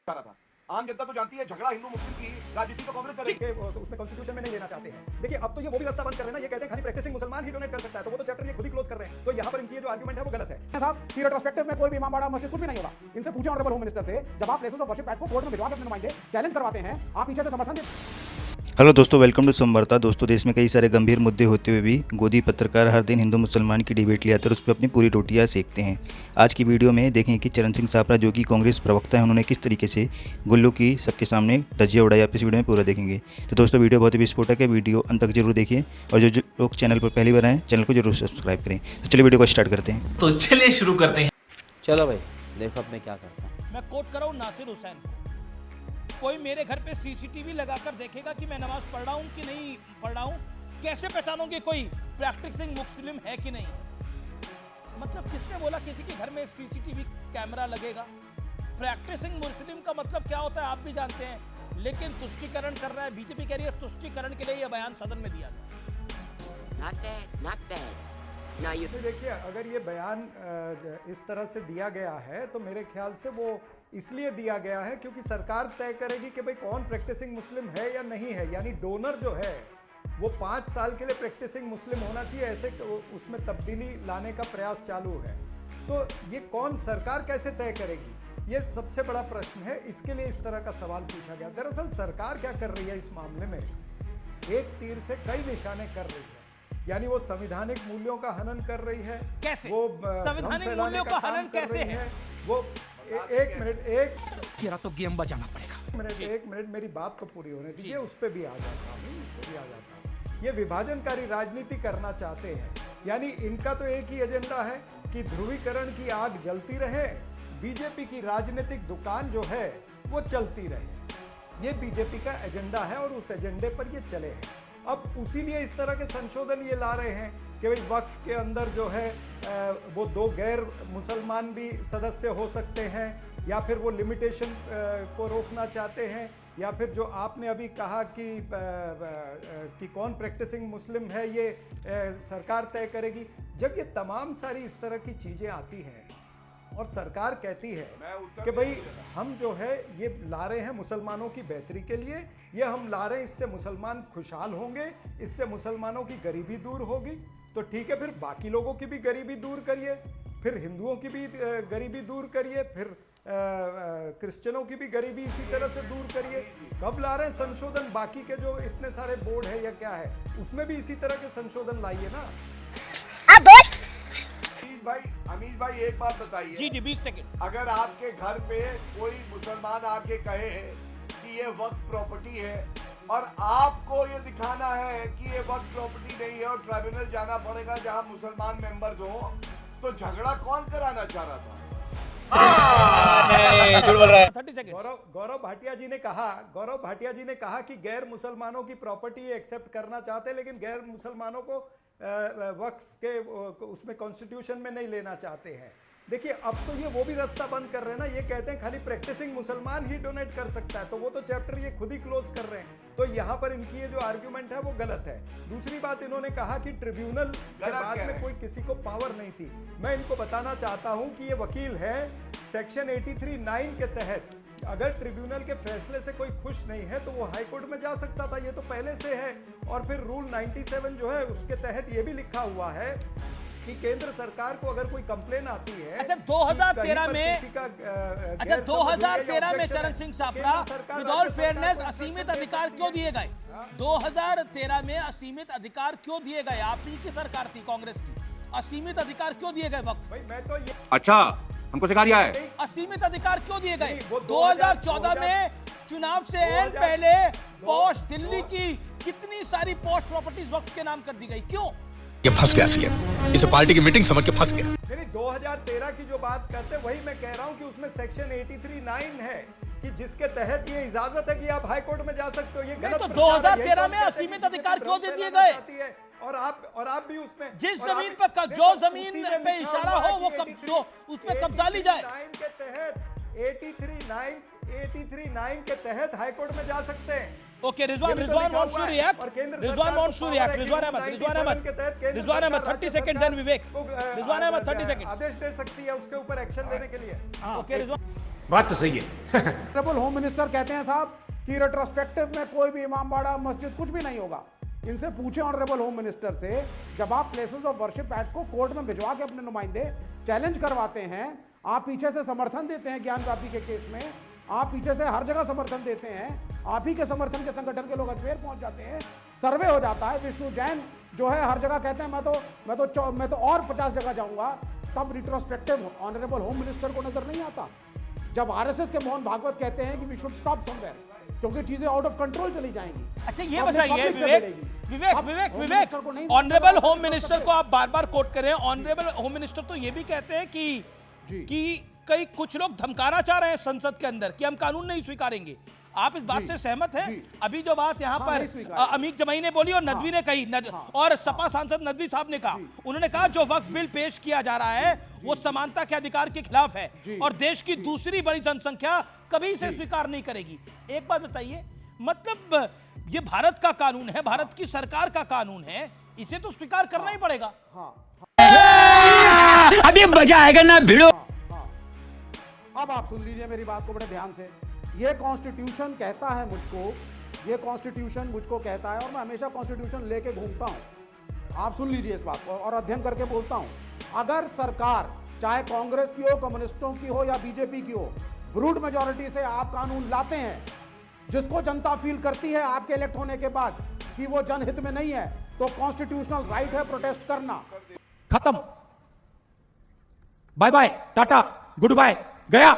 रहा था। आम जनता तो जानती है झगड़ा हिंदू मुस्लिम की राजनीति तो कांग्रेस कर रही है, तो उसमें कॉन्स्टिट्यूशन में नहीं लेना चाहते हैं। देखिए अब तो ये वो भी रास्ता बंद कर रहे हैं ना, ये कहते हैं खाली प्रैक्टिसिंग मुसलमान ही डोनेट कर सकता है, तो वो तो चैप्टर ये खुद ही क्लोज कर रहे हैं। तो यहाँ पर इनकी जो आर्गुमेंट है वो गलत है साहब कि रेट्रोस्पेक्टिव में कोई भी इमामबाड़ा मस्जिद कुछ भी नहीं होगा। इनसे पूछे ऑनरेबल होम मिनिस्टर से, जब आप प्लेसेस ऑफ वर्शिप एक्ट को कोर्ट में भिजवा के अपने नुमाइंदे चैलेंज करवाते हैं, आप पीछे से समर्थन देते। हेलो दोस्तों, वेलकम टू संवार्ता। दोस्तों, देश में कई सारे गंभीर मुद्दे होते हुए भी गोदी पत्रकार हर दिन हिंदू मुसलमान की डिबेट ले आते हैं और उस पर अपनी पूरी रोटियां सेकते हैं। आज की वीडियो में देखें कि चरण सिंह सापरा, जो कि कांग्रेस प्रवक्ता है, उन्होंने किस तरीके से गुल्लू की सबके सामने धज्जियां उड़ाई। आप इस वीडियो में पूरा देखेंगे। तो दोस्तों, वीडियो बहुत ही विस्फोटक है, वीडियो अंत तक जरूर देखिए और जो लोग चैनल पर पहली बार आए चैनल को जरूर सब्सक्राइब करें। तो चलिए वीडियो को स्टार्ट करते हैं। तो चलिए शुरू करते हैं। चलो भाई देखो अब मैं क्या करता हूँ। मैं कोट कर रहा हूँ नासिर हुसैन को। कोई मेरे घर पे सीसीटीवी लगाकर देखेगा कि मैं नमाज पढ़ रहा हूँ कि नहीं पढ़ रहा हूँ, कैसे पहचानोगे कोई प्रैक्टिसिंग मुस्लिम है कि नहीं? मतलब किसने बोला किसी के घर में सीसीटीवी कैमरा लगेगा? प्रैक्टिसिंग मुस्लिम का मतलब क्या होता है आप भी जानते हैं, लेकिन तुष्टीकरण कर रहा है बीजेपी, कह रही है तुष्टीकरण के लिए यह बयान सदन में दिया गया। Not bad. Now you देखिए अगर ये बयान इस तरह से दिया गया है तो मेरे ख्याल से वो इसलिए दिया गया है क्योंकि सरकार तय करेगी कि भाई कौन प्रैक्टिसिंग मुस्लिम है या नहीं है। यानी डोनर जो है वो 5 साल के लिए प्रैक्टिसिंग मुस्लिम होना चाहिए, ऐसे उसमें तब्दीली लाने का प्रयास चालू है। तो ये कौन सरकार कैसे तय करेगी, ये सबसे बड़ा प्रश्न है। इसके लिए इस तरह का सवाल पूछा गया। दरअसल सरकार क्या कर रही है इस मामले में, एक तीर से कई निशाने कर रही है। यानी वो संवैधानिक मूल्यों का हनन कर रही है। कैसे? वो संवैधानिक मूल्यों का हनन कैसे है? वो एक मिनट तो गेम बजाना पड़ेगा। एक मिनट मेरी बात तो पूरी होने दीजिए, उस पर भी आ जाता हूँ, उस पर भी आ जाता हूँ। ये विभाजनकारी राजनीति करना चाहते हैं। यानी इनका तो एक ही एजेंडा है कि ध्रुवीकरण की आग जलती रहे, बीजेपी की राजनीतिक दुकान जो है वो चलती रहे। ये बीजेपी का एजेंडा है और उस एजेंडे पर ये चले हैं। अब उसी लिए इस तरह के संशोधन ये ला रहे हैं कि भाई वक्फ के अंदर जो है वो 2 गैर मुसलमान भी सदस्य हो सकते हैं, या फिर वो लिमिटेशन को रोकना चाहते हैं, या फिर जो आपने अभी कहा कि कौन प्रैक्टिसिंग मुस्लिम है ये सरकार तय करेगी। जब ये तमाम सारी इस तरह की चीज़ें आती हैं और सरकार कहती है कि भाई हम जो है ये ला रहे हैं मुसलमानों की बेहतरी के लिए, ये हम ला रहे हैं, इससे मुसलमान खुशहाल होंगे, इससे मुसलमानों की गरीबी दूर होगी, तो ठीक है, फिर बाकी लोगों की भी गरीबी दूर करिए, फिर हिंदुओं की भी गरीबी दूर करिए, फिर क्रिश्चियनों की भी गरीबी इसी तरह से दूर करिए। कब ला रहे हैं संशोधन? बाकी के जो इतने सारे बोर्ड है या क्या है उसमें भी इसी तरह के संशोधन लाइए ना। अमीर भाई एक बात बताइए। जी 20 सेकंड। अगर आपके घर पे कोई मुसलमान आके कहे कि ये वक्फ प्रॉपर्टी है और आपको ये दिखाना है कि ये वक्फ प्रॉपर्टी नहीं है और ट्राइब्यूनल जाना पड़ेगा जहां मुसलमान मेंबर्स हो, तो झगड़ा कौन कराना चाह रहा था? गौरव भाटिया जी ने कहा कि गैर मुसलमानों की प्रॉपर्टी एक्सेप्ट करना चाहते हैं, लेकिन गैर मुसलमानों को वक्फ के उसमें कॉन्स्टिट्यूशन में नहीं लेना चाहते हैं। देखिए अब तो ये वो भी रास्ता बंद कर रहे हैं ना, ये कहते हैं खाली प्रैक्टिसिंग मुसलमान ही डोनेट कर सकता है, तो वो तो चैप्टर ये खुद ही क्लोज कर रहे हैं। तो यहाँ पर इनकी ये जो आर्ग्यूमेंट है वो गलत है। दूसरी बात, इन्होंने कहा कि ट्रिब्यूनल के बाद में कोई किसी को पावर नहीं थी। मैं इनको बताना चाहता हूँ कि ये वकील है, सेक्शन 83(9) के तहत अगर ट्रिब्यूनल के फैसले से कोई खुश नहीं है तो वो हाई कोर्ट में जा सकता था, ये तो पहले से है। और फिर रूल 97 जो है उसके तहत ये भी लिखा हुआ है कि केंद्र सरकार को अगर कोई कंप्लेन आती है। अच्छा 2013 में चरण सिंह सापरा विदाउट फेयरनेस असीमित अधिकार क्यों दिए गए? 2013 में असीमित अधिकार क्यों दिए गए? आप ही की सरकार थी कांग्रेस की, असीमित अधिकार क्यों दिए गए वक्फ? भाई मैं तो ये अच्छा हमको सिखा दिया है। असीमित अधिकार क्यों दिए गए? 2014 में चुनाव से पहले पॉश दिल्ली की कितनी सारी पॉश प्रॉपर्टीज वक्फ के नाम कर दी गई, क्यों? ये फंस गया सीएम, इसे पार्टी की मीटिंग समझ के फंस गया। नहीं 2013 की जो बात करते वही मैं कह रहा हूं कि उसमें सेक्शन 83(9) है कि जिसके तहत ये इजाजत है कि आप हाई कोर्ट में जा सकते हो। ये गलत तो 2013 में असीमित अधिकार क्यों दे दिए गए? और आप भी उसमें जिस जमीन पर जो जमीन पे इशारा हो वो उसमें कब्जा ली जाए। के तहत 83(9) के तहत हाई कोर्ट में जा सकते हैं। Okay Rizwan wants to react. Rizwan wants to react. Rizwan Ahmed 30 second, then Vivek. Rizwan Ahmed 30 second आदेश दे सकती है उसके ऊपर एक्शन लेने के लिए। ओके रिजवान बात तो सही है ऑनरेबल होम मिनिस्टर कहते हैं साहब कि रेट्रोस्पेक्टिव में कोई भी इमामबाड़ा मस्जिद कुछ भी नहीं होगा। इनसे पूछे ऑनरेबल होम मिनिस्टर से, जब आप प्लेसेस ऑफ वर्शिप एक्ट को कोर्ट में भिजवा के अपने नुमाइंदे चैलेंज करवाते हैं, आप पीछे से समर्थन देते हैं ज्ञान व्यापी के केस में, आप पीछे से हर जगह समर्थन देते हैं, आप ही के समर्थन के संगठन के लोग अजमेर पहुंच जाते हैं, सर्वे हो जाता है, विष्णु जैन जो है हर जगह कहते हैं मैं तो और 50 जगह जाऊंगा, तब रिट्रोस्पेक्टिव ऑनरेबल होम मिनिस्टर को नजर नहीं आता। जब आरएसएस के मोहन भागवत कहते हैं कि वी शुड स्टॉप समवेयर, क्योंकि चीजें आउट ऑफ कंट्रोल चली जाएंगी। अच्छा ये बताइए विवेक, ऑनरेबल होम मिनिस्टर को आप बार बार कोट कर रहे हैं। ऑनरेबल होम मिनिस्टर तो ये भी कहते हैं कि कई कुछ लोग धमकाना चाह रहे हैं संसद के अंदर कि हम कानून नहीं स्वीकारेंगे। आप इस बात से सहमत हैं? अभी जो बात यहाँ पर अमीर जमाई ने बोली और नदवी ने कही, और सपा सांसद नदवी साहब ने कहा, उन्होंने कहा जो वक्फ बिल पेश किया जा रहा है वो समानता के अधिकार के खिलाफ है और देश की दूसरी बड़ी जनसंख्या कभी इसे स्वीकार नहीं करेगी। एक बात बताइए, मतलब ये भारत का कानून है, भारत की सरकार का कानून है, इसे तो स्वीकार करना ही पड़ेगा। अभी मजा आएगा ना भिड़ो। अब आप सुन लीजिए मेरी बात को बड़े ध्यान से। ये कॉन्स्टिट्यूशन कहता है मुझको, ये कॉन्स्टिट्यूशन मुझको कहता है, और मैं हमेशा कॉन्स्टिट्यूशन लेके घूमता हूं। आप सुन लीजिए इस बात को और अध्ययन करके बोलता हूं। अगर सरकार चाहे कांग्रेस की हो, कम्युनिस्टों की हो या बीजेपी की हो, ब्रूड मेजॉरिटी से आप कानून लाते हैं जिसको जनता फील करती है आपके इलेक्ट होने के बाद कि वो जनहित में नहीं है, तो कॉन्स्टिट्यूशनल राइट है प्रोटेस्ट करना। खत्म, बाय बाय, टाटा, गुड बाय, गया।